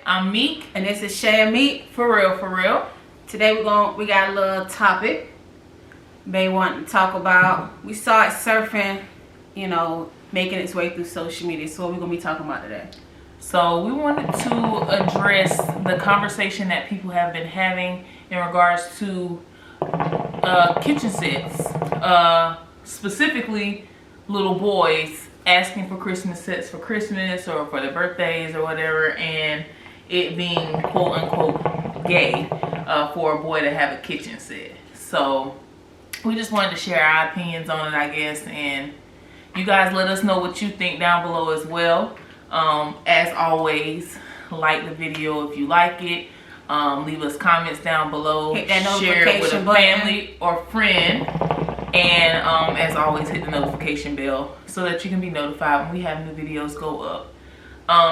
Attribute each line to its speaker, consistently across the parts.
Speaker 1: I'm Meek,
Speaker 2: and this is Shay and Meek.
Speaker 1: For real, for real.
Speaker 2: Today we got a little topic. They want to talk about. We saw it surfing, making its way through social media. So what we're gonna be talking about today.
Speaker 1: So we wanted to address the conversation that people have been having in regards to kitchen sets, specifically little boys asking for Christmas sets for Christmas or for their birthdays or whatever, and it being quote unquote gay for a boy to have a kitchen set. So we just wanted to share our opinions on it, I guess, and you guys let us know what you think down below as well. As always, like the video if you like it. Leave us comments down below.
Speaker 2: Hit that
Speaker 1: share it with a
Speaker 2: button.
Speaker 1: family or friend. And as always, hit the notification bell so that you can be notified when we have new videos go up.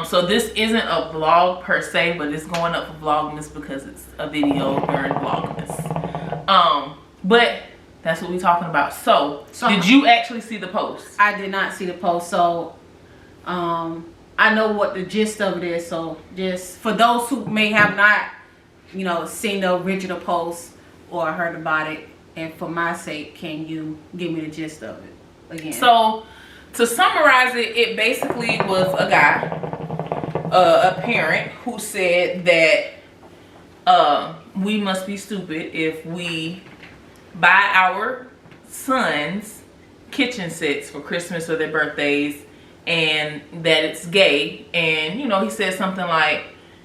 Speaker 1: So this isn't a vlog per se, but it's going up for Vlogmas because it's a video during Vlogmas. But that's what we're talking about. So did you actually see the post?
Speaker 2: I did not see the post. So I know what the gist of it is. So just for those who may have not, seen the original post or heard about it, and for my sake, can you give me the gist of it again? So
Speaker 1: to summarize it, it basically was a guy, a parent, who said that we must be stupid if we buy our sons kitchen sets for Christmas or their birthdays, and that it's gay. And he said something like,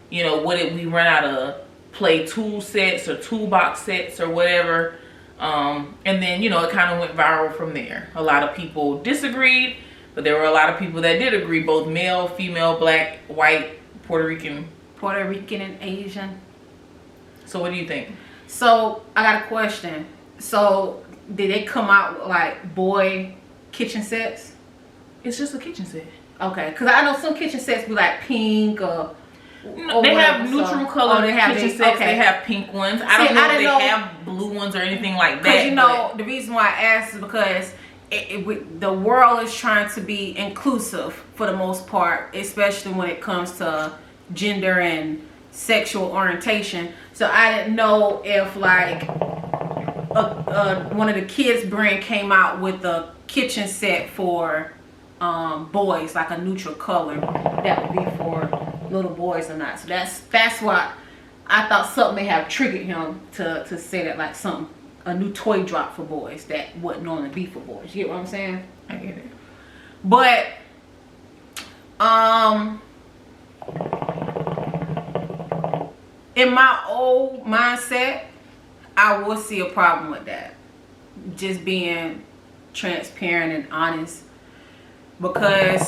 Speaker 1: what if we run out of play tool sets or toolbox sets or whatever. And then it kind of went viral from there. A lot of people disagreed, but there were a lot of people that did agree, both male, female, black, white, Puerto Rican
Speaker 2: and Asian.
Speaker 1: So what do you think?
Speaker 2: So I got a question. So did they come out with like boy kitchen sets?
Speaker 1: It's just a kitchen set.
Speaker 2: Okay, because I know some kitchen sets be like pink or
Speaker 1: they have neutral color kitchen sets. Okay. They have pink ones. I don't know if they have blue ones or anything like that.
Speaker 2: Because the reason why I asked is because the world is trying to be inclusive for the most part, especially when it comes to gender and sexual orientation. So I didn't know if like one of the kids' brand came out with a kitchen set for boys, like a neutral color that would be for little boys or not. So that's why I thought something may have triggered him to say that, like a new toy drop for boys that wouldn't normally be for boys. You get what I'm saying?
Speaker 1: I get it.
Speaker 2: But in my old mindset, I would see a problem with that. Just being transparent and honest, because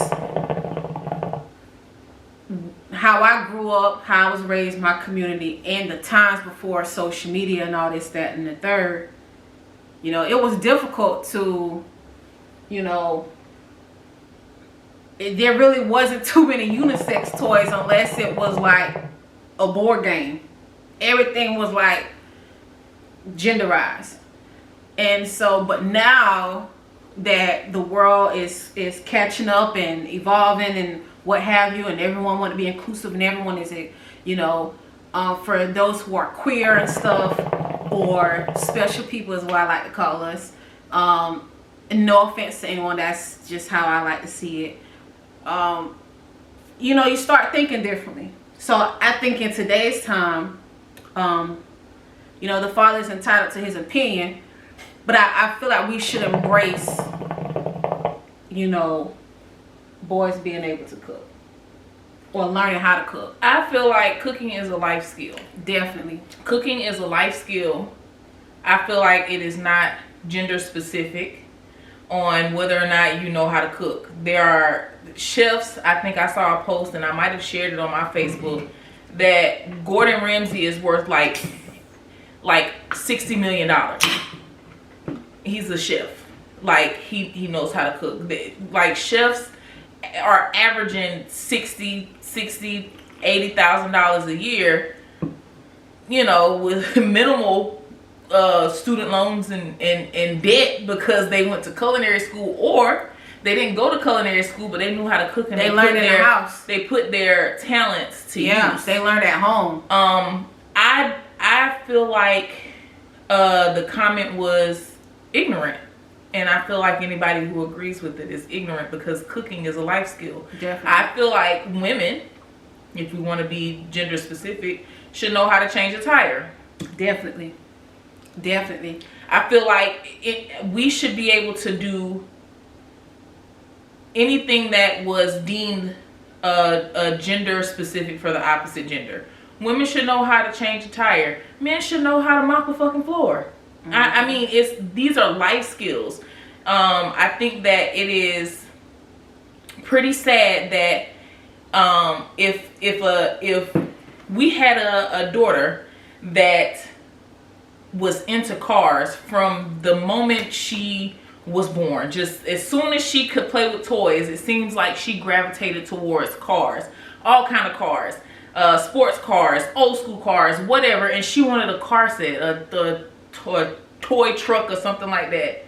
Speaker 2: how I grew up, how I was raised, my community, and the times before social media and all this, that, and the third, it was difficult to, there really wasn't too many unisex toys unless it was like a board game. Everything was like genderized. And so, but now that the world is catching up and evolving and what have you, and everyone want to be inclusive, and everyone is for those who are queer and stuff, or special people is what I like to call us, and no offense to anyone, that's just how I like to see it. You start thinking differently. So I think in today's time, the father is entitled to his opinion, but I feel like we should embrace boys being able to cook or learning how to cook.
Speaker 1: I feel like cooking is a life skill.
Speaker 2: Definitely.
Speaker 1: Cooking is a life skill. I feel like it is not gender specific on whether or not you know how to cook. There are chefs, I think I saw a post and I might have shared it on my Facebook, that Gordon Ramsay is worth like $60 million. He's a chef. Like he knows how to cook. Like chefs are averaging $80,000 a year, with minimal student loans and debt because they went to culinary school, or they didn't go to culinary school, but they knew how to cook, and
Speaker 2: they learned in their house.
Speaker 1: They put their talents to use.
Speaker 2: They learned at home.
Speaker 1: I feel like the comment was ignorant, and I feel like anybody who agrees with it is ignorant, because cooking is a life skill.
Speaker 2: Definitely.
Speaker 1: I feel like women, if we want to be gender specific, should know how to change a tire.
Speaker 2: Definitely.
Speaker 1: I feel like we should be able to do anything that was deemed gender specific for the opposite gender. Women should know how to change a tire. Men should know how to mop a fucking floor. Mm-hmm. I mean, these are life skills. I think that it is pretty sad that if we had a daughter that was into cars from the moment she was born, just as soon as she could play with toys, it seems like she gravitated towards cars, all kind of cars, sports cars, old school cars, whatever, and she wanted a car set, a toy truck or something like that.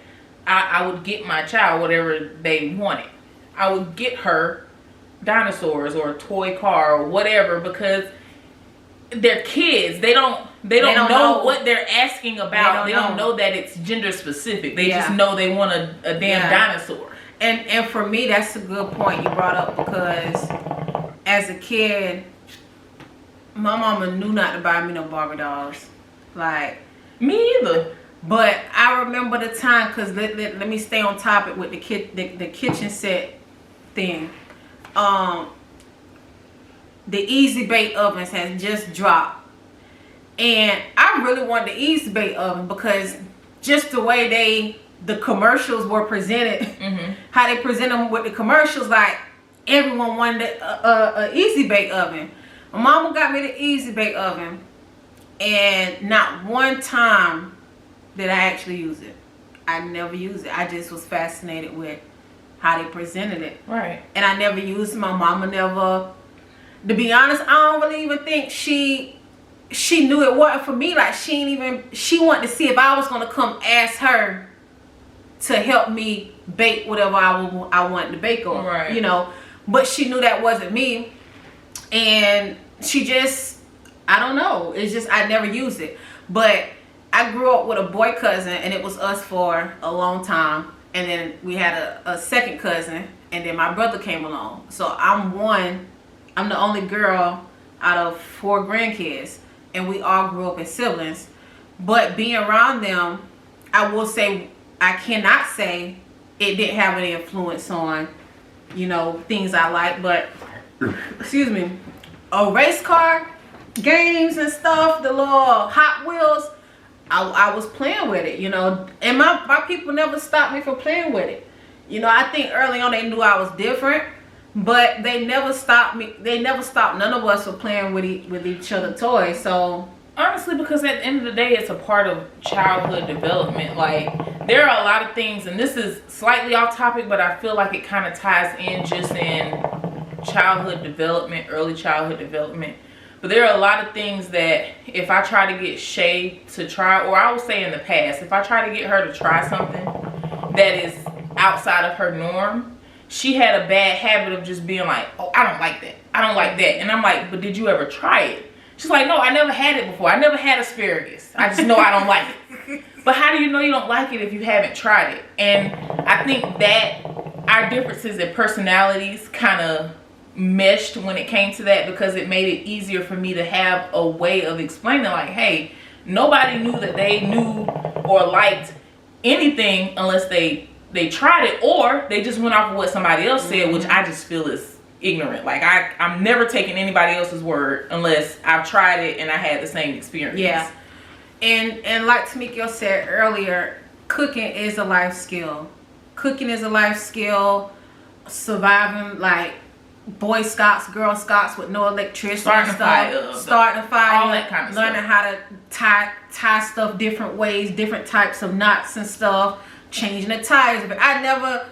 Speaker 1: I would get my child whatever they wanted. I would get her dinosaurs or a toy car or whatever, because they're kids. They don't know what they're asking about. They don't know that it's gender specific. They just know they want a damn dinosaur.
Speaker 2: And for me, that's a good point you brought up, because as a kid, my mama knew not to buy me no Barbie dolls. Like,
Speaker 1: me either.
Speaker 2: But I remember the time, because let me stay on topic with the kitchen set thing. The Easy Bake Ovens has just dropped, and I really wanted the Easy Bake Oven, because just the way the commercials were presented, how they present them with the commercials, like everyone wanted a Easy Bake Oven. My mama got me the Easy Bake Oven, and not one time did I actually use it. I never used it. I just was fascinated with how they presented it.
Speaker 1: Right.
Speaker 2: And I never used it. My mama never. To be honest, I don't really even think she knew it wasn't for me. Like, she wanted to see if I was gonna come ask her to help me bake whatever I wanted to bake on.
Speaker 1: Right.
Speaker 2: You know, but she knew that wasn't me, and she just, I don't know. It's just I never used it. But I grew up with a boy cousin, and it was us for a long time. And then we had a second cousin, and then my brother came along. So I'm the only girl out of 4 grandkids, and we all grew up as siblings. But being around them, I will say, I cannot say it didn't have any influence on, things I like. But, excuse me, race car games and stuff, the little Hot Wheels, I was playing with it, and my people never stopped me from playing with it. I think early on they knew I was different, but they never stopped me. They never stopped none of us from playing with each other toys. So
Speaker 1: honestly, because at the end of the day, it's a part of childhood development. Like, there are a lot of things, and this is slightly off topic, but I feel like it kind of ties in just in childhood development, early childhood development. But there are a lot of things that if I try to get Shay to try, or I would say in the past, if I try to get her to try something that is outside of her norm, she had a bad habit of just being like, oh, I don't like that. I don't like that. And I'm like, but did you ever try it? She's like, no, I never had it before. I never had asparagus. I just know I don't like it. But how do you know you don't like it if you haven't tried it? And I think that our differences in personalities kind of meshed when it came to that, because it made it easier for me to have a way of explaining, like, hey, nobody knew that they knew or liked anything unless they tried it, or they just went off of what somebody else said, which I just feel is ignorant. Like, I'm never taking anybody else's word unless I've tried it and I had the same experience.
Speaker 2: Yeah. And like Tamika said earlier, cooking is a life skill. Cooking is a life skill. Surviving, like, Boy Scouts, Girl Scouts with no electricity, starting a fire, all that kind of stuff. Learning how to tie stuff different ways, different types of knots and stuff, changing the tires. But I never,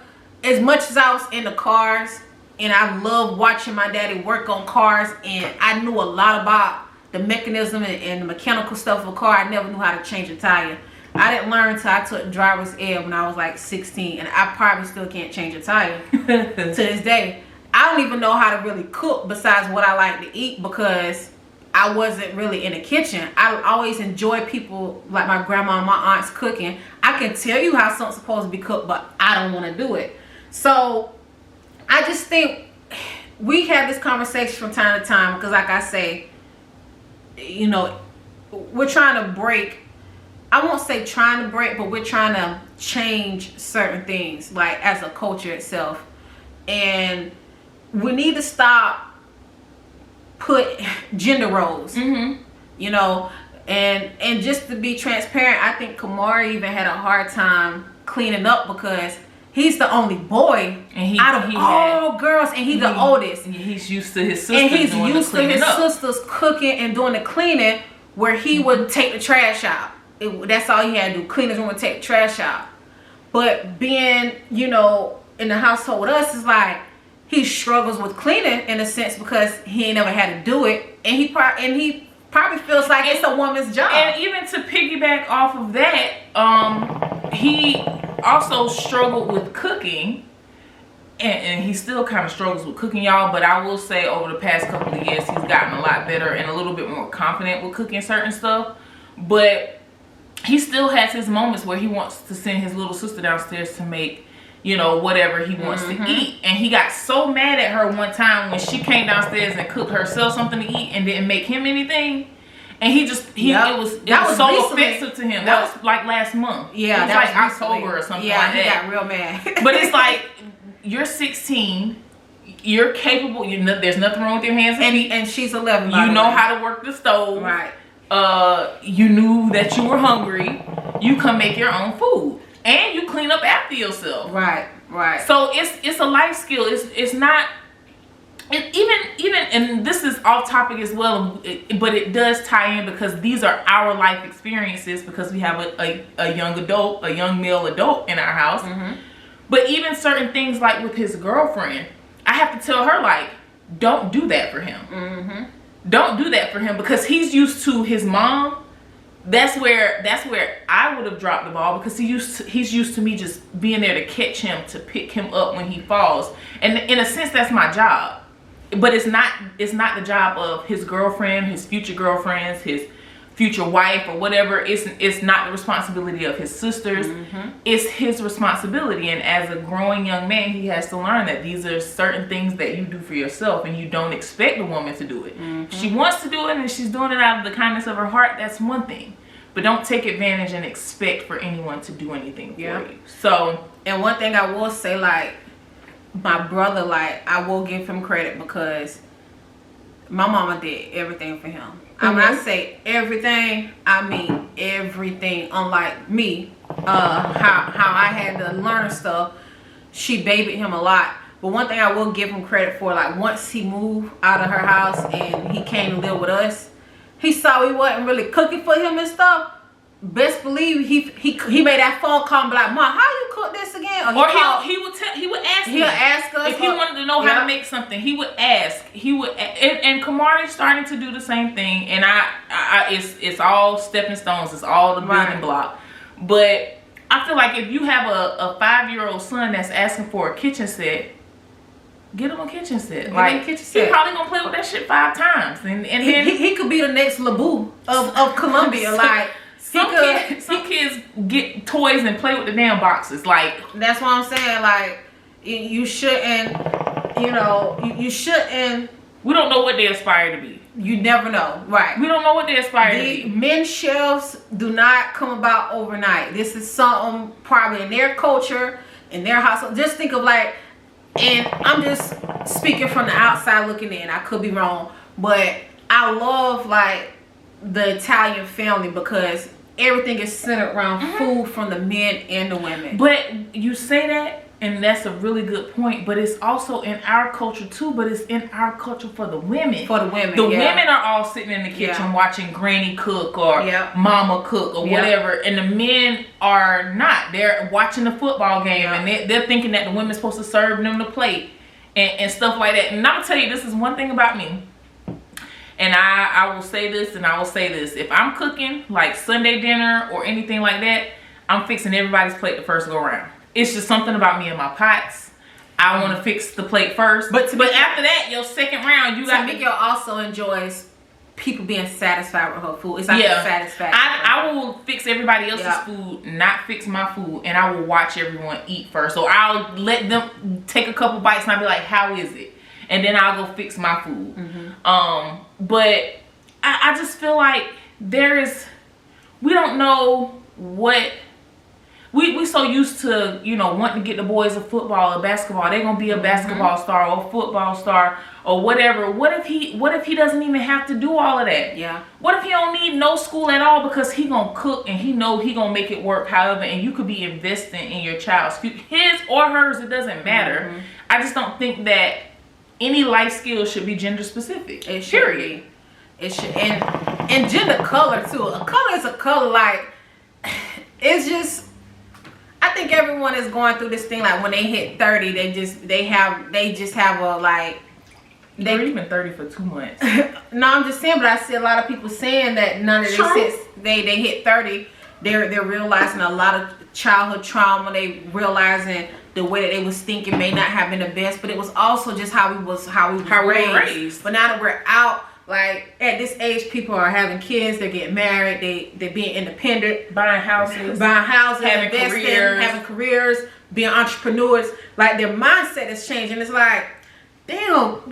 Speaker 2: as much as I was into cars, and I loved watching my daddy work on cars, and I knew a lot about the mechanism and the mechanical stuff of a car, I never knew how to change a tire. I didn't learn until I took driver's ed when I was like 16, and I probably still can't change a tire to this day. I don't even know how to really cook besides what I like to eat, because I wasn't really in the kitchen. I always enjoy people like my grandma and my aunts cooking. I can tell you how something's supposed to be cooked, but I don't want to do it. So I just think we have this conversation from time to time, because like I say, you know, we're trying to break, I won't say trying to break, but we're trying to change certain things, like as a culture itself. And we need to stop put gender roles, you know, and just to be transparent, I think Kamari even had a hard time cleaning up, because he's the only boy out of all girls, and he's the oldest.
Speaker 1: He's used to his sisters
Speaker 2: and he's
Speaker 1: doing
Speaker 2: used
Speaker 1: the
Speaker 2: to his
Speaker 1: cleaning up.
Speaker 2: sisters cooking and doing the cleaning, where he would take the trash out. That's all he had to do, clean his room and take the trash out. But being, you know, in the household with us, is like he struggles with cleaning in a sense, because he ain't never had to do it, and he probably feels like it's a woman's job.
Speaker 1: And even to piggyback off of that, he also struggled with cooking, and he still kind of struggles with cooking, y'all. But I will say, over the past couple of years, he's gotten a lot better and a little bit more confident with cooking certain stuff. But he still has his moments where he wants to send his little sister downstairs to make, you know, whatever he wants to eat. And he got so mad at her one time when she came downstairs and cooked herself something to eat and didn't make him anything. And it was so
Speaker 2: recently.
Speaker 1: Offensive to him. That was like last month.
Speaker 2: Yeah,
Speaker 1: it was like October or something like that.
Speaker 2: Yeah, he got real mad.
Speaker 1: But it's like, you're 16, you're capable, there's nothing wrong with your hands and feet.
Speaker 2: And she's 11.
Speaker 1: You know how to work the stove.
Speaker 2: Right.
Speaker 1: You knew that you were hungry. You can make your own food, and you clean up after yourself.
Speaker 2: Right.
Speaker 1: So it's a life skill. It's not. Even and this is off topic as well, but it does tie in, because these are our life experiences, because we have a young adult, a young male adult in our house. But even certain things, like with his girlfriend, I have to tell her, like, don't do that for him. Don't do that for him, because he's used to his mom. That's where I would have dropped the ball, because he's used to me just being there to catch him, to pick him up when he falls. And in a sense, that's my job. But it's not the job of his girlfriend, his future girlfriends, his future wife, or whatever. It's not the responsibility of his sisters. It's his responsibility. And as a growing young man, he has to learn that these are certain things that you do for yourself, and you don't expect a woman to do it. If she wants to do it and she's doing it out of the kindness of her heart, that's one thing. But don't take advantage and expect for anyone to do anything for you. So,
Speaker 2: and one thing I will say, like, my brother, like, I will give him credit, because my mama did everything for him. When I say everything, I mean everything. Unlike me, how I had to learn stuff, she babied him a lot. But one thing I will give him credit for, like, once he moved out of her house and he came to live with us, he saw we wasn't really cooking for him and stuff. Best believe he made that phone call and be like, "Mom, how you cook this again?"
Speaker 1: Or he would ask me.
Speaker 2: He'll ask us
Speaker 1: if he wanted to know how to make something. He would ask. And Kamari's starting to do the same thing. And it's all stepping stones. It's all the building block. But I feel like if you have a 5-year-old son that's asking for a kitchen set, get him a kitchen set. He probably gonna play with that shit 5 times, and then
Speaker 2: he could be the next LeBou of Columbia. Like.
Speaker 1: Some kids get toys and play with the damn boxes. Like,
Speaker 2: that's what I'm saying. Like, you shouldn't, you shouldn't.
Speaker 1: We don't know what they aspire to be.
Speaker 2: You never know, right?
Speaker 1: We don't know what they aspire to be.
Speaker 2: Men's shelves do not come about overnight. This is something probably in their culture, in their household. Just think of, like, and I'm just speaking from the outside looking in. I could be wrong, but I love, like, the Italian family, because everything is centered around food from the men and the women.
Speaker 1: But you say that, and that's a really good point, but it's also in our culture too, but it's in our culture for the women.
Speaker 2: For the women,
Speaker 1: the women are all sitting in the kitchen watching granny cook or mama cook or whatever, and the men are not. They're watching the football game, and they're thinking that the women's supposed to serve them the plate and stuff like that. And I'm gonna tell you, this is one thing about me. And I will say this, and I will say this. If I'm cooking like Sunday dinner or anything like that, I'm fixing everybody's plate the first go around. It's just something about me and my pots. I want to fix the plate first. But after that, your second round, you got
Speaker 2: Tamika also enjoys people being satisfied with her food. It's like a satisfaction.
Speaker 1: I will fix everybody else's food, not fix my food, and I will watch everyone eat first. So I'll let them take a couple bites and I'll be like, how is it? And then I'll go fix my food. But I just feel like we don't know what, we so used to, you know, wanting to get the boys a football or basketball. They're going to be a basketball star or a football star or whatever. What if he doesn't even have to do all of that?
Speaker 2: Yeah.
Speaker 1: What if he don't need no school at all because he going to cook and he know he going to make it work however, and you could be investing in your child's future. His or hers, it doesn't matter. I just don't think that any life skill should be gender specific.
Speaker 2: It should be. It should, and gender color too. A color is a color. Like, it's just, I think everyone is going through this thing. Like when they hit 30, they just have a like.
Speaker 1: They're even 30 for 2 months.
Speaker 2: No, I'm just saying. But I see a lot of people saying that none of this since they hit 30, they're realizing a lot of childhood trauma. They realizing the way that they was thinking may not have been the best, but it was also just how we were raised. But now that we're out, like at this age, people are having kids, they're getting married, they're being independent,
Speaker 1: buying houses,
Speaker 2: having careers, being entrepreneurs. Like their mindset is changing. It's like, damn,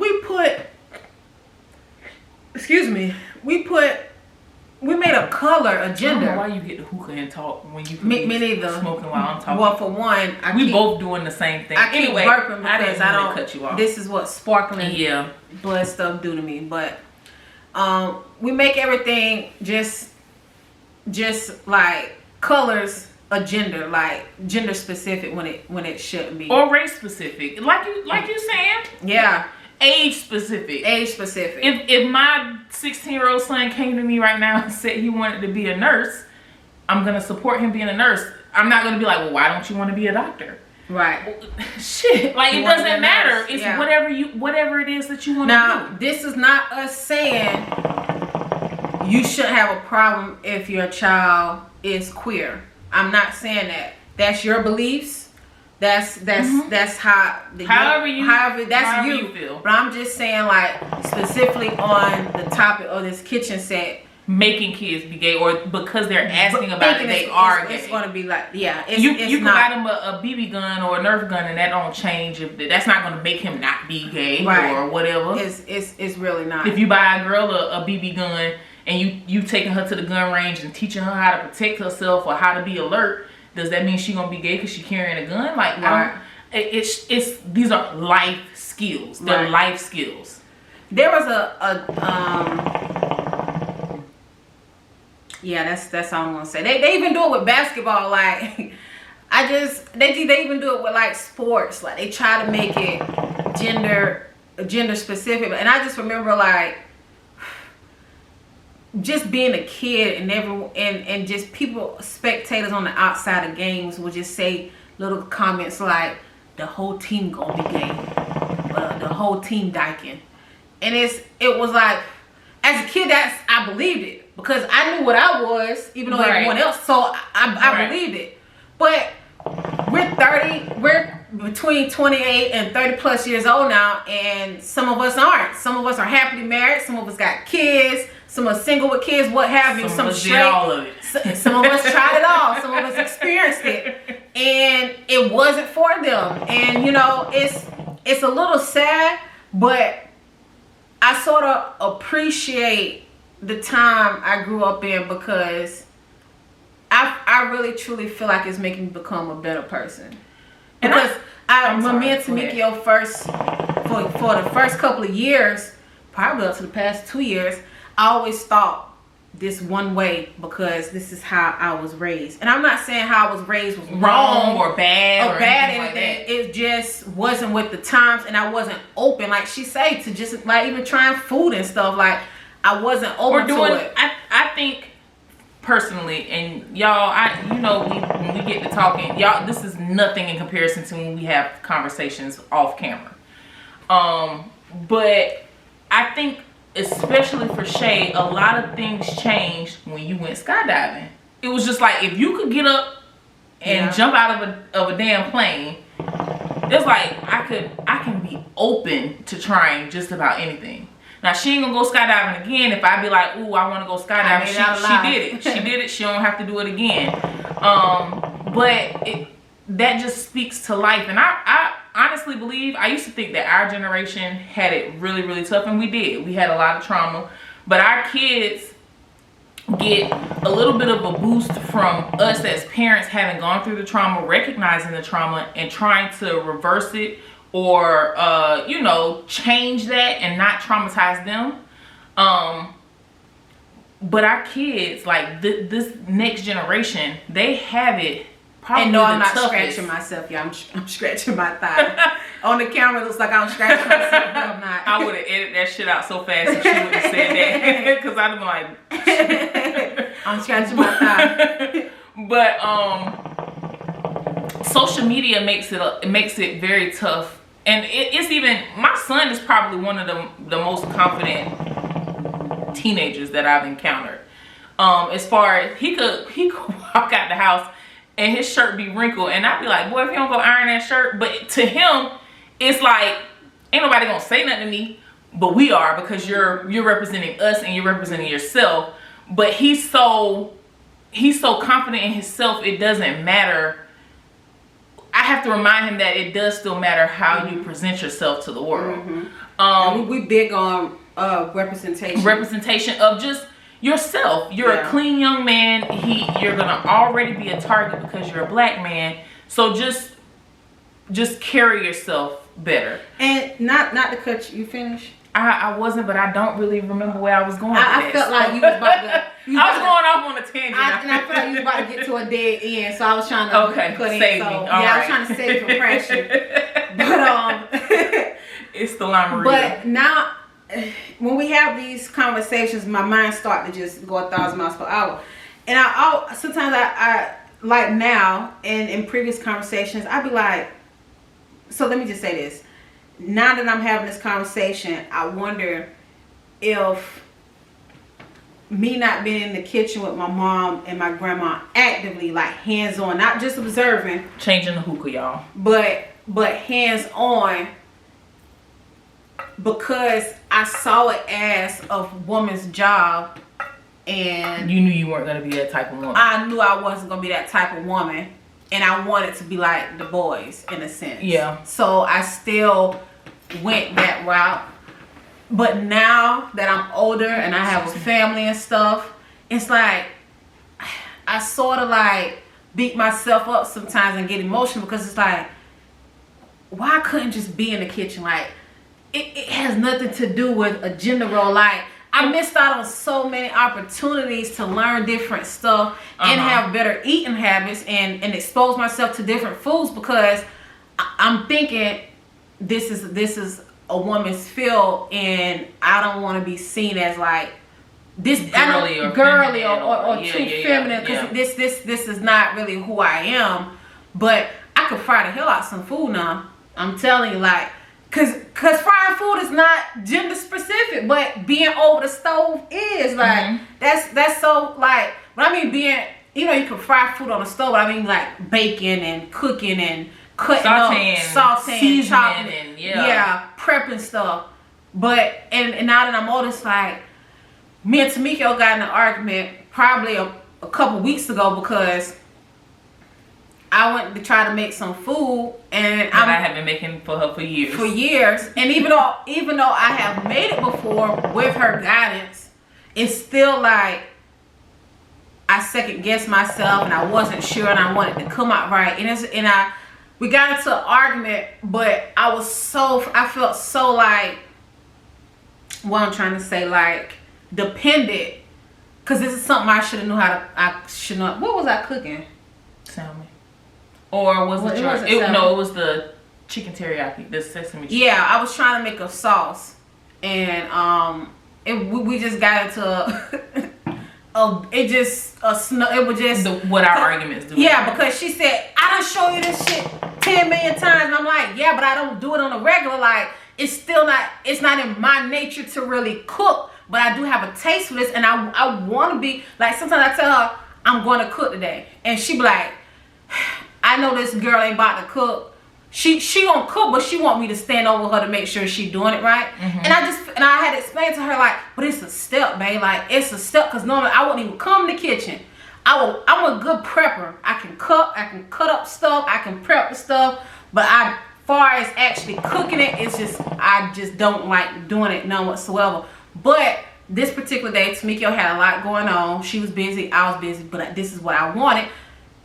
Speaker 2: we made a color, a gender.
Speaker 1: I don't know why you get the hookah and talk when you
Speaker 2: me neither.
Speaker 1: Smoking while I'm talking.
Speaker 2: Well, for one,
Speaker 1: we both doing the same thing.
Speaker 2: I keep burping because I don't
Speaker 1: cut you off.
Speaker 2: This is what sparkling blood stuff do to me. But we make everything just like colors a gender, like gender specific when it shouldn't be,
Speaker 1: or race specific, like you saying.
Speaker 2: Yeah.
Speaker 1: Age specific. If my 16-year-old son came to me right now and said he wanted to be a nurse, I'm gonna support him being a nurse. I'm not gonna be like, well, why don't you want to be a doctor?
Speaker 2: Right.
Speaker 1: Shit. Like, it doesn't matter. It's whatever it is that you want to do.
Speaker 2: Now, this is not us saying you shouldn't have a problem if your child is queer. I'm not saying that. That's your beliefs. That's how
Speaker 1: however you feel.
Speaker 2: But I'm just saying, like, specifically on the topic of this kitchen set,
Speaker 1: making kids be gay, or because they're asking about it, they are gay.
Speaker 2: It's going to be like, yeah,
Speaker 1: you can buy them a BB gun or a Nerf gun, and that don't change. That's not going to make him not be gay or whatever.
Speaker 2: It's really not.
Speaker 1: If you buy a girl a BB gun and you taking her to the gun range and teaching her how to protect herself or how to be alert, does that mean she gonna be gay because she carrying a gun? Like, it's these are life skills. They're life skills. There was
Speaker 2: that's all I'm gonna say. They even do it with basketball. Like, they even do it with like sports. Like, they try to make it gender specific. And I just remember, like, just being a kid and just people, spectators on the outside of games would just say little comments like, the whole team gonna be gay, the whole team dyking. And it was like, as a kid, I believed it because I knew what I was, even though everyone else. So I believed it. But we're 30, we're between 28 and 30 plus years old now, and some of us aren't. Some of us are happily married. Some of us got kids. Some are single with kids, what have you. Some
Speaker 1: did all of it.
Speaker 2: Some of us tried it all. Some of us experienced it, and it wasn't for them. And you know, it's a little sad, but I sort of appreciate the time I grew up in because I really truly feel like it's making me become a better person. Because me and Tamika for the first couple of years, probably up to the past 2 years, I always thought this one way because this is how I was raised. And I'm not saying how I was raised was wrong
Speaker 1: or bad or anything. Like that.
Speaker 2: It just wasn't with the times, and I wasn't open, like she said, to just like even trying food and stuff. Like, I wasn't open to it.
Speaker 1: I think personally, and y'all, when we get to talking, y'all, this is nothing in comparison to when we have conversations off camera. But I think especially for Shay, a lot of things changed when you went skydiving. It was just like, if you could get up and jump out of a damn plane, it's like I can be open to trying just about anything. Now she ain't gonna go skydiving again. If I be like, ooh, I want to go skydiving, she did it. She did it. She don't have to do it again. But that just speaks to life. And I honestly believe, I used to think that our generation had it really, really tough, and we did. We had a lot of trauma, but our kids get a little bit of a boost from us as parents having gone through the trauma, recognizing the trauma, and trying to reverse it or you know, change that and not traumatize them. But our kids, like this next generation, they have it probably. And no, I'm not
Speaker 2: scratching myself. Yeah, I'm scratching my thigh. On the camera, it looks like I'm scratching myself. No, I'm not.
Speaker 1: I would have edited that shit out so fast if she would have said that, because I'd have been like,
Speaker 2: I'm scratching my thigh.
Speaker 1: But social media makes it very tough, and it's even, my son is probably one of the most confident teenagers that I've encountered. As far as he could walk out the house and his shirt be wrinkled, and I'd be like, boy, if you don't go iron that shirt. But to him, it's like, ain't nobody gonna say nothing to me, but we are, because you're representing us and you're representing yourself. But he's so confident in himself, it doesn't matter. I have to remind him that it does still matter how you present yourself to the world.
Speaker 2: We big on representation
Speaker 1: of just yourself. You're a clean young man. You're gonna already be a target because you're a black man. So just carry yourself better.
Speaker 2: And not to cut you, finish.
Speaker 1: I wasn't, but I don't really remember where I was going.
Speaker 2: I felt like you was about to.
Speaker 1: I was going off on a tangent.
Speaker 2: And I felt like you was about to get to a dead end, so I was trying to cut in.
Speaker 1: Save me.
Speaker 2: I was trying to save for pressure. But
Speaker 1: it's the line.
Speaker 2: But now, when we have these conversations, my mind starts to just go 1,000 miles per hour, and sometimes I like now and in previous conversations, I'd be like, so let me just say this. Now that I'm having this conversation, I wonder if me not being in the kitchen with my mom and my grandma actively, like hands-on, not just observing,
Speaker 1: changing the hookah, y'all,
Speaker 2: but hands-on, because I saw it as a woman's job, and
Speaker 1: you knew you weren't going to be that type of woman.
Speaker 2: I knew I wasn't going to be that type of woman, and I wanted to be like the boys in a sense.
Speaker 1: Yeah.
Speaker 2: So I still went that route. But now that I'm older and I have a family and stuff, it's like I sort of like beat myself up sometimes and get emotional, because it's like, why I couldn't just be in the kitchen? Like, it has nothing to do with a gender role. Like, I missed out on so many opportunities to learn different stuff and have better eating habits and expose myself to different foods, because I'm thinking this is a woman's field, and I don't want to be seen as like this girly or too feminine, because this is not really who I am. But I could fry the hell out some food now. I'm telling you, like, cause frying food is not gender specific, but being over the stove is like that's so like. But I mean, being, you know, you can fry food on the stove. But I mean, like baking and cooking and cutting sauteing, chopping, and prepping stuff. But and now that I'm older, it's like me and Tamiko got in an argument probably a couple weeks ago, because I went to try to make some food, and
Speaker 1: I have been making for her for years.
Speaker 2: And even though I have made it before with her guidance, it's still like I second guessed myself, and I wasn't sure, and I wanted to come out right. We got into an argument, but I felt so like, what I'm trying to say, like dependent, because this is something I should have known. What was I cooking?
Speaker 1: Salmon. Or was it was the chicken teriyaki, the sesame chicken.
Speaker 2: Yeah, I was trying to make a sauce, and we just got into
Speaker 1: what our arguments do.
Speaker 2: Yeah, because she said, I done show you this shit 10 million times, and I'm like, yeah, but I don't do it on a regular. Like, it's still not, it's not in my nature to really cook, but I do have a taste for this, and I want to be like, sometimes I tell her I'm going to cook today, and she be like, I know this girl ain't about to cook. She gonna cook, but she want me to stand over her to make sure she doing it right. And I had to explain to her, like, but it's a step, babe. Like, it's a step, because normally I wouldn't even come in the kitchen. I'm a good prepper. I can cook, I can cut up stuff, I can prep the stuff, but far as actually cooking it, it's just, I just don't like doing it none whatsoever. But this particular day, Tamika had a lot going on. She was busy, I was busy, but this is what I wanted.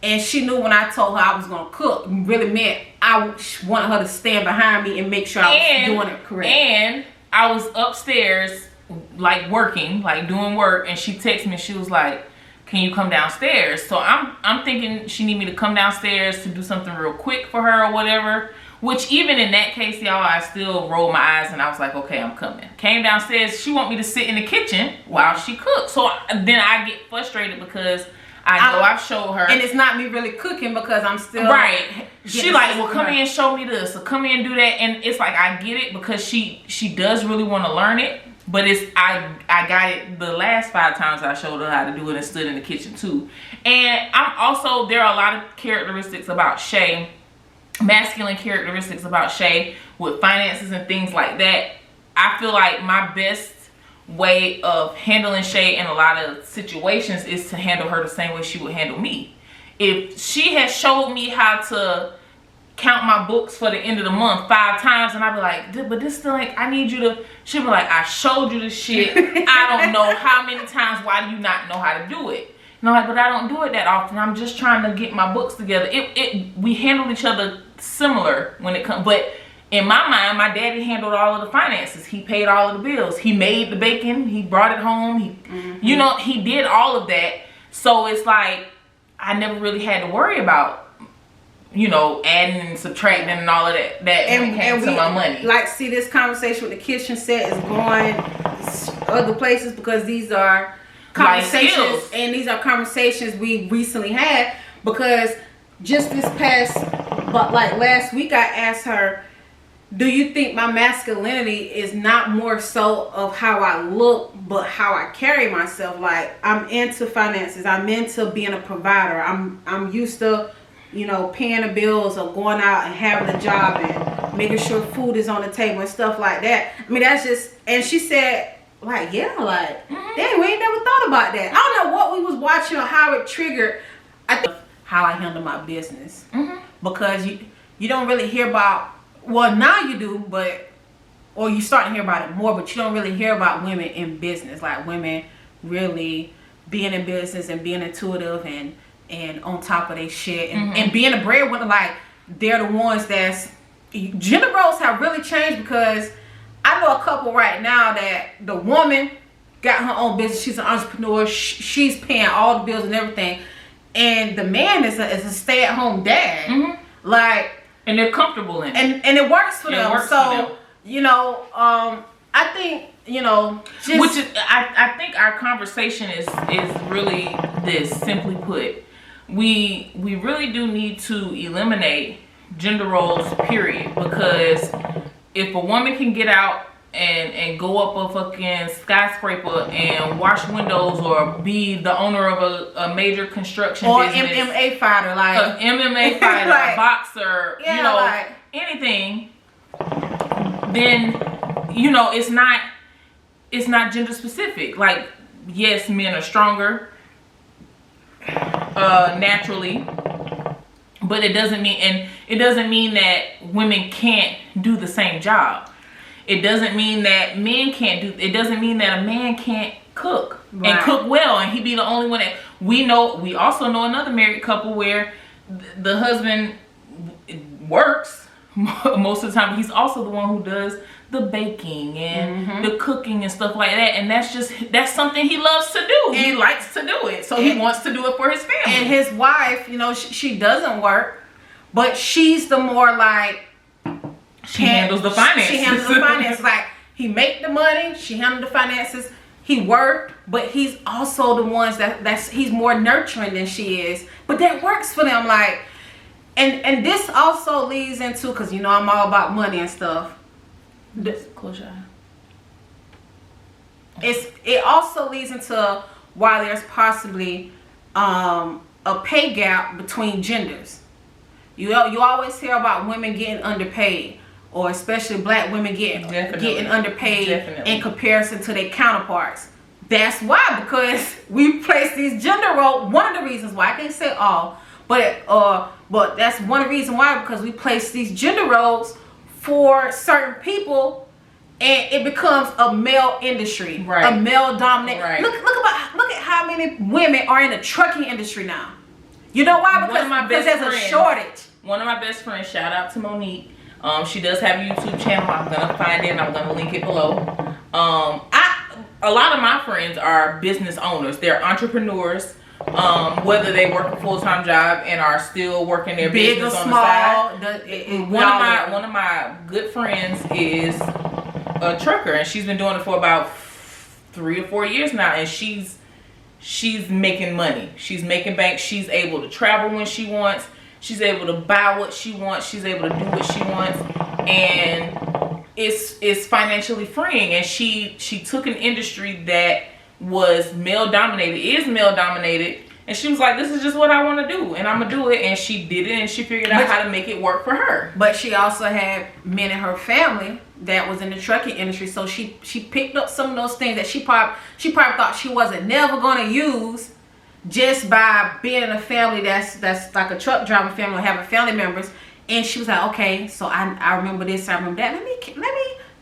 Speaker 2: And she knew when I told her I was gonna cook, really meant I wanted her to stand behind me and make sure I was doing it correct.
Speaker 1: And I was upstairs, like working, like doing work, and she texted me. She was like, "Can you come downstairs?" So I'm thinking she need me to come downstairs to do something real quick for her or whatever. Which even in that case, y'all, I still rolled my eyes and I was like, okay, I'm coming. Came downstairs. She want me to sit in the kitchen while she cooks. So then I get frustrated because I know I've showed her.
Speaker 2: And it's not me really cooking because I'm still...
Speaker 1: Right. She like, well, come here and show me this. Or come here and do that. And it's like, I get it because she does really want to learn it. But it's, I got it the last 5 times I showed her how to do it and stood in the kitchen too. And I'm also, there are a lot of characteristics about Shay, masculine characteristics about Shay with finances and things like that. I feel like my best way of handling Shay in a lot of situations is to handle her the same way she would handle me. If she has showed me how to count my books for the end of the month 5 times and I'd be like, but this still like, I need you to, she'll be like, I showed you the shit. I don't know how many times, why do you not know how to do it? And I'm like, but I don't do it that often. I'm just trying to get my books together. We handled each other similar when it comes, but in my mind, my daddy handled all of the finances. He paid all of the bills. He made the bacon. He brought it home. He, you know, he did all of that. So it's like, I never really had to worry about, you know, adding and subtracting and all of that when it came to my money.
Speaker 2: Like, see, this conversation with the kitchen set is going other places because these are conversations, and these are conversations we recently had, because just this past, but like last week, I asked her, do you think my masculinity is not more so of how I look, but how I carry myself? Like, I'm into finances. I'm into being a provider. I'm used to, you know, paying the bills or going out and having a job and making sure food is on the table and stuff like that. I mean, that's just, and she said, like, yeah, like, dang, we ain't never thought about that. I don't know what we was watching or how it triggered. I think how I handle my business. Because you don't really hear about, well, now you do, but, or you start to hear about it more, but you don't really hear about women in business. Like, women really being in business and being intuitive and on top of their shit and being a breadwinner. Like, they're the ones that's, gender roles have really changed, because I know a couple right now that the woman got her own business. She's an entrepreneur. She's paying all the bills and everything. And the man is a stay-at-home dad. Like,
Speaker 1: and they're comfortable in it.
Speaker 2: And it works for them. So, you know, I think, you know, just,
Speaker 1: which is, I think our conversation is really this, simply put. We really do need to eliminate gender roles, period. Because if a woman can get out and go up a fucking skyscraper and wash windows, or be the owner of a major construction
Speaker 2: or
Speaker 1: business,
Speaker 2: MMA fighter, like
Speaker 1: an MMA fighter,
Speaker 2: like,
Speaker 1: a boxer, you know, like, anything, then, you know, it's not gender specific. Like, yes, men are stronger naturally, but it doesn't mean that women can't do the same job. It doesn't mean that men can't do, it doesn't mean that a man can't cook and cook well and he be the only one that we know. We also know another married couple where the husband works most of the time, but he's also the one who does the baking and the cooking and stuff like that. And that's something he loves to do. He likes to do it. So he wants to do it for his family.
Speaker 2: And his wife, you know, she doesn't work, but she's the more like,
Speaker 1: she handles the finances.
Speaker 2: She handles the finances. Like, he make the money, she handles the finances. He worked, but he's also the ones he's more nurturing than she is. But that works for them. Like, and this also leads into, because, you know, I'm all about money and stuff.
Speaker 1: Close your eye.
Speaker 2: It also leads into why there's possibly a pay gap between genders. You always hear about women getting underpaid, or especially black women getting underpaid in comparison to their counterparts. That's why, because we place these gender roles. One of the reasons why, I can't say all, but that's one reason why, because we place these gender roles for certain people, and it becomes a male industry,
Speaker 1: right.
Speaker 2: A male dominant.
Speaker 1: Right.
Speaker 2: Look at how many women are in the trucking industry now. You know why? Because there's a shortage.
Speaker 1: One of my best friends, shout out to Monique. She does have a YouTube channel. I'm gonna find it and I'm gonna link it below. A lot of my friends are business owners. They're entrepreneurs. Whether they work a full-time job and are still working their
Speaker 2: big
Speaker 1: business
Speaker 2: or
Speaker 1: on
Speaker 2: small,
Speaker 1: the side. One of my good friends is a trucker, and she's been doing it for about 3 or 4 years now, and she's making money. She's making bank. She's able to travel when she wants. She's able to buy what she wants. She's able to do what she wants, and it's financially freeing. And she took an industry that was male dominated, is male dominated, and she was like, this is just what I want to do, and I'm gonna do it. And she did it, and she figured out how to make it work for her.
Speaker 2: But she also had men in her family that was in the trucking industry, so she picked up some of those things that she probably thought she wasn't never gonna use, just by being in a family that's like a truck driving family or having family members. And she was like, okay, so I remember this, I remember that. Let me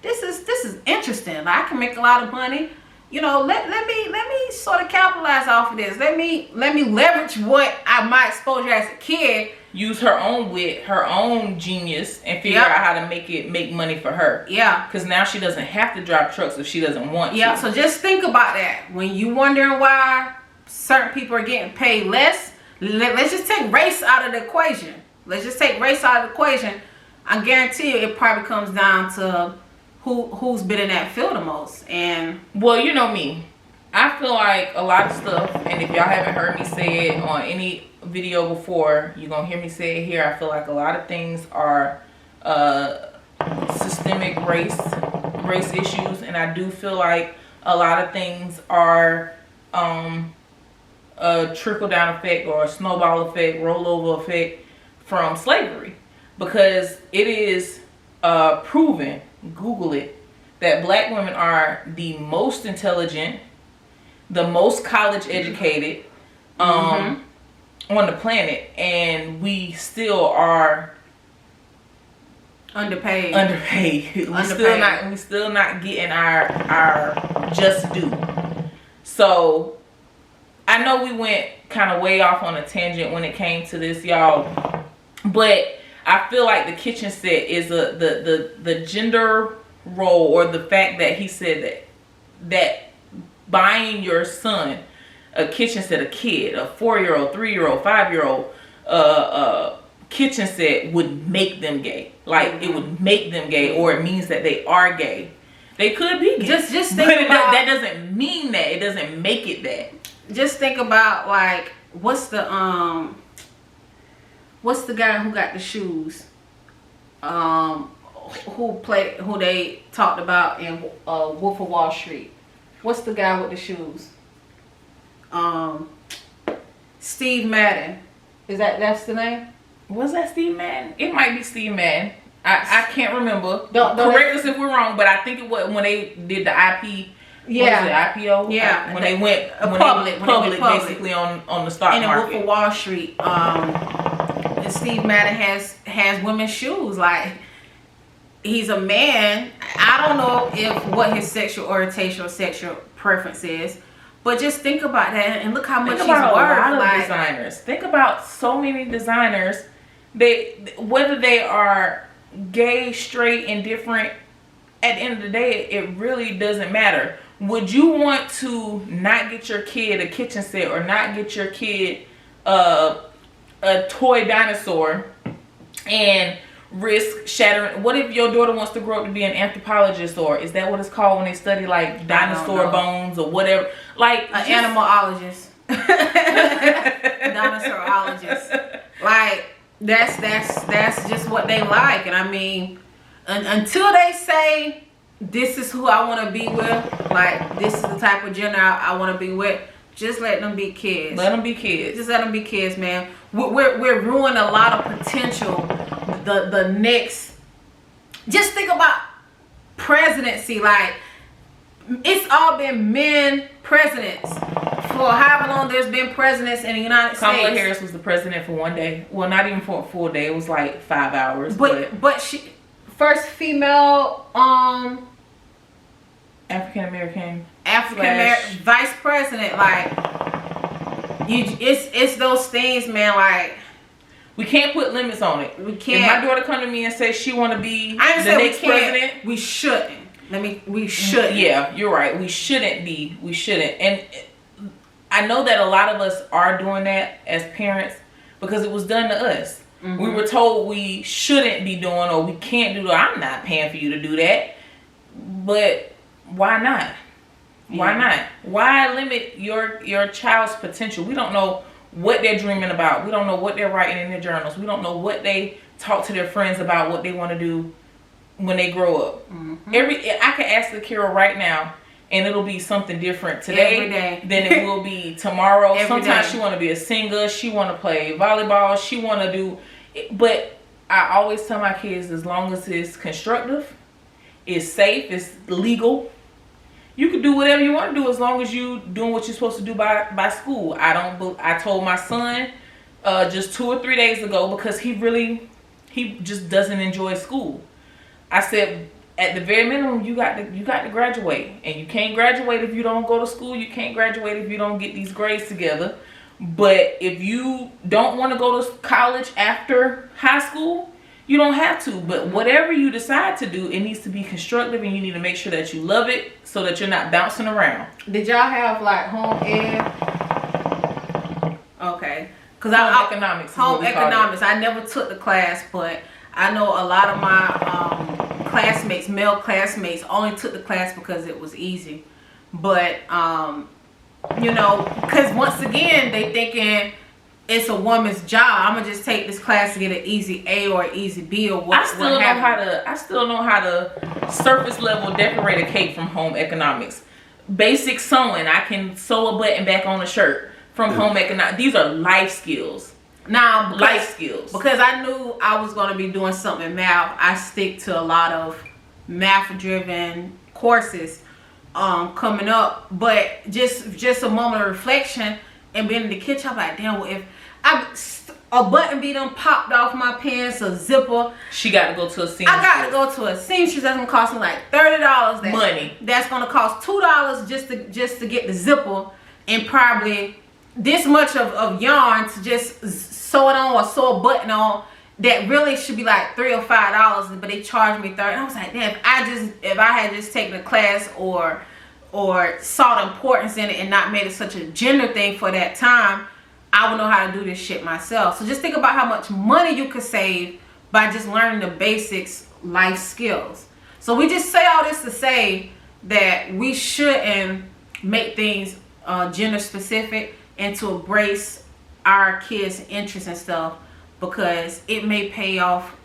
Speaker 2: this is interesting. Like, I can make a lot of money. You know, let me sort of capitalize off of this. Let me leverage what my exposure as a kid.
Speaker 1: Use her own wit, her own genius, and figure out how to make money for her.
Speaker 2: Yeah.
Speaker 1: Because now she doesn't have to drive trucks if she doesn't want to.
Speaker 2: Yeah. So just think about that when you wondering why certain people are getting paid less. Let's just take race out of the equation. I guarantee you, it probably comes down to who's been in that field the most. And
Speaker 1: well, you know me, I feel like a lot of stuff, and if y'all haven't heard me say it on any video before, you're gonna hear me say it here. I feel like a lot of things are systemic race issues, and I do feel like a lot of things are a trickle down effect or a snowball effect, rollover effect from slavery, because it is proven, Google it, that black women are the most intelligent, the most college educated on the planet, and we still are
Speaker 2: underpaid.
Speaker 1: We still not getting our just due. So I know we went kind of way off on a tangent when it came to this, y'all, but I feel like the kitchen set is the gender role, or the fact that he said that buying your son a kitchen set, a kid, a 4-year-old, 3-year-old, 5-year-old kitchen set would make them gay. Like, it would make them gay, or it means that they are gay. They could be gay.
Speaker 2: Just think about
Speaker 1: that doesn't mean that. It doesn't make it that.
Speaker 2: Just think about, like, what's the guy who got the shoes? Who they talked about in Wolf of Wall Street? What's the guy with the shoes? Steve Madden. That's the name?
Speaker 1: Was that Steve Madden? It might be Steve Madden. I can't remember. Correct us if we're wrong, but I think it was when they did the IP.
Speaker 2: Yeah.
Speaker 1: Was it IPO?
Speaker 2: Yeah.
Speaker 1: When they went public, basically on the stock market.
Speaker 2: In the Wolf of Wall Street. And Steve Madden has women's shoes. Like, he's a man. I don't know if what his sexual orientation or sexual preference is, but just think about that and look how much he's worth.
Speaker 1: A lot of designers. Think about so many designers. Whether they are gay, straight, indifferent, at the end of the day, it really doesn't matter. Would you want to not get your kid a kitchen set, or not get your kid a toy dinosaur and risk shattering? What if your daughter wants to grow up to be an anthropologist, or is that what it's called when they study like dinosaur bones or whatever? Like
Speaker 2: an animalologist. Dinosaurologist. Like, that's just what they like. And I mean, until they say this is who I want to be with, like this is the type of gender I want to be with, just let them be kids.
Speaker 1: Let them be kids.
Speaker 2: Just let them be kids, man. We're ruining a lot of potential. The next, just think about presidency. Like, it's all been men presidents for however long there's been presidents in the United States.
Speaker 1: Kamala Harris was the president for one day. Well, not even for a full day. It was like 5 hours.
Speaker 2: But she first female
Speaker 1: African American
Speaker 2: vice president. Like, it's those things, man. Like,
Speaker 1: we can't put limits on it.
Speaker 2: We can't.
Speaker 1: If my daughter come to me and say she want to be the
Speaker 2: we
Speaker 1: next president,
Speaker 2: we shouldn't. We shouldn't.
Speaker 1: Yeah, you're right. We shouldn't be. We shouldn't. And I know that a lot of us are doing that as parents because it was done to us. Mm-hmm. We were told we shouldn't be doing or we can't do that. I'm not paying for you to do that. But why not? Yeah. Why not? Why limit your child's potential? We don't know what they're dreaming about. We don't know what they're writing in their journals. We don't know what they talk to their friends about, what they want to do when they grow up. Mm-hmm. I can ask Akira right now, and it'll be something different today than it will be tomorrow. Sometimes she want to be a singer. She want to play volleyball. She want to do. But I always tell my kids, as long as it's constructive, it's safe, it's legal, you can do whatever you want to do as long as you doing what you're supposed to do by school. I told my son just 2 or 3 days ago because he just doesn't enjoy school. I said, at the very minimum, you got to graduate, and you can't graduate if you don't go to school. You can't graduate if you don't get these grades together. But if you don't want to go to college after high school, you don't have to. But whatever you decide to do, it needs to be constructive, and you need to make sure that you love it so that you're not bouncing around.
Speaker 2: Did y'all have like home ed? Okay, because
Speaker 1: economics.
Speaker 2: Home economics. I never took the class, but I know a lot of my classmates, male classmates, only took the class because it was easy. But you know, because once again they thinking it's a woman's job. I'm gonna just take this class to get an easy A or an easy B or what. I
Speaker 1: still know how to surface level decorate a cake from home economics. Basic sewing. I can sew a button back on a shirt from home economics. These are life skills.
Speaker 2: Now,
Speaker 1: life skills.
Speaker 2: Because I knew I was gonna be doing something in math, I stick to a lot of math-driven courses coming up. But just a moment of reflection and being in the kitchen, I'm like, damn, well, if a button be done popped off my pants, a zipper.
Speaker 1: She got to go to a seamstress.
Speaker 2: I got to go to a seamstress. That's gonna cost me like $30.
Speaker 1: Money. That's
Speaker 2: gonna cost $2 just to get the zipper, and probably this much of yarn to just sew it on or sew a button on. That really should be like $3 or $5, but they charged me $30. I was like, damn, if I had just taken a class or saw the importance in it and not made it such a gender thing for that time, I would know how to do this shit myself. So just think about how much money you could save by just learning the basics life skills. So we just say all this to say that we shouldn't make things gender specific and to embrace our kids' interests and stuff, because it may pay off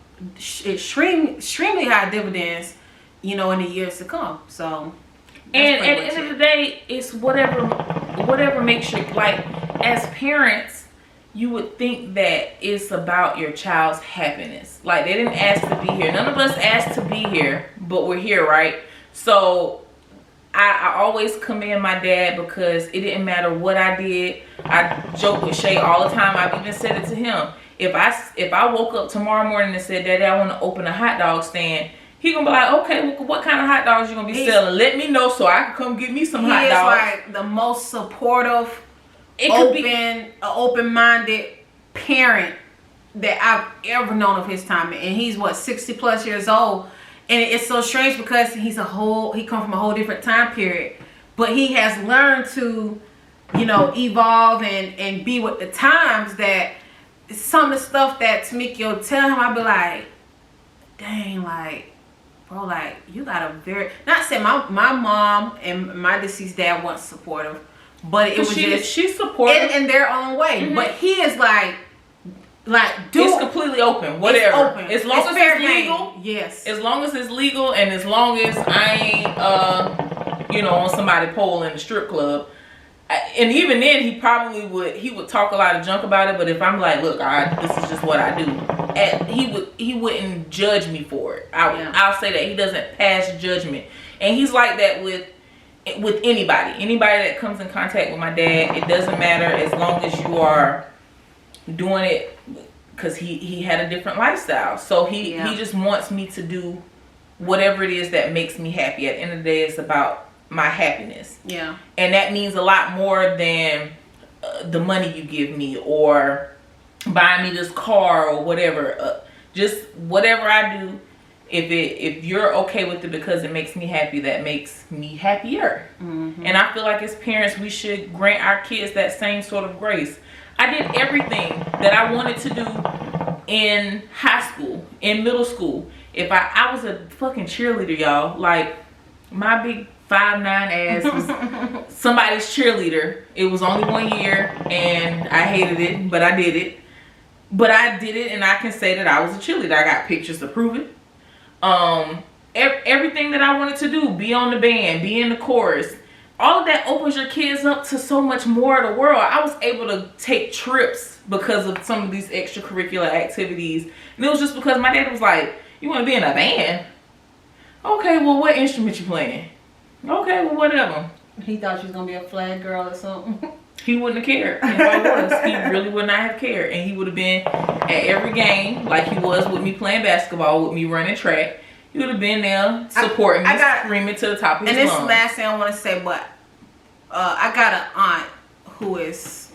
Speaker 2: extremely high dividends, you know, in the years to come. So,
Speaker 1: and at the end of the day, it's whatever makes you, like, as parents, you would think that it's about your child's happiness. Like, they didn't ask to be here. None of us asked to be here, but we're here, right? So I always commend my dad, because it didn't matter what I did. I joke with Shay all the time. I've even said it to him. If I woke up tomorrow morning and said, Daddy, I want to open a hot dog stand, he gonna be like, okay, what kind of hot dogs you gonna be selling? Let me know so I can come get me some hot dogs.
Speaker 2: He is like the most supportive, open-minded parent that I've ever known of his time. And he's 60+ years old. And it's so strange because he come from a whole different time period. But he has learned to, you know, evolve and be with the times, that some of the stuff that Tamika will tell him, I'll be like, dang, like, bro, like, you got a very, not saying my mom and my deceased dad wasn't supportive, but it was she's supportive in their own way. Mm-hmm. But he is like Like,
Speaker 1: it's completely open. Whatever.
Speaker 2: It's open.
Speaker 1: As long as
Speaker 2: fair
Speaker 1: it's legal.
Speaker 2: game. Yes.
Speaker 1: As long as it's legal, and as long as I ain't, you know, on somebody pole in the strip club. And even then, he would talk a lot of junk about it. But if I'm like, look, this is just what I do, and he wouldn't judge me for it. I'll say that he doesn't pass judgment, and he's like that with anybody that comes in contact with my dad. It doesn't matter as long as you are doing it, because he had a different lifestyle. So he just wants me to do whatever it is that makes me happy. At the end of the day, it's about my happiness.
Speaker 2: Yeah. And
Speaker 1: that means a lot more than the money you give me or buying me this car or whatever. Just whatever I do, if you're okay with it because it makes me happy, that makes me happier. Mm-hmm. And I feel like as parents, we should grant our kids that same sort of grace. I did everything that I wanted to do in high school, in middle school. If I was a fucking cheerleader, y'all. Like, my big 5'9" ass was somebody's cheerleader. It was only 1 year, and I hated it, but I did it. But I did it, and I can say that I was a cheerleader. I got pictures to prove it. Everything that I wanted to do, be on the band, be in the chorus, all of that opens your kids up to so much more of the world. I was able to take trips because of some of these extracurricular activities. And it was just because my dad was like, you want to be in a band? Okay, well, what instrument you playing? Okay, well, whatever.
Speaker 2: He thought she was going to be a flag girl or something.
Speaker 1: He wouldn't have cared if I was. He really would not have cared. And he would have been at every game like he was with me playing basketball, with me running track. He would have been there supporting me, screaming to the top of his lungs.
Speaker 2: And this is the last thing I want to say, but I got an aunt who is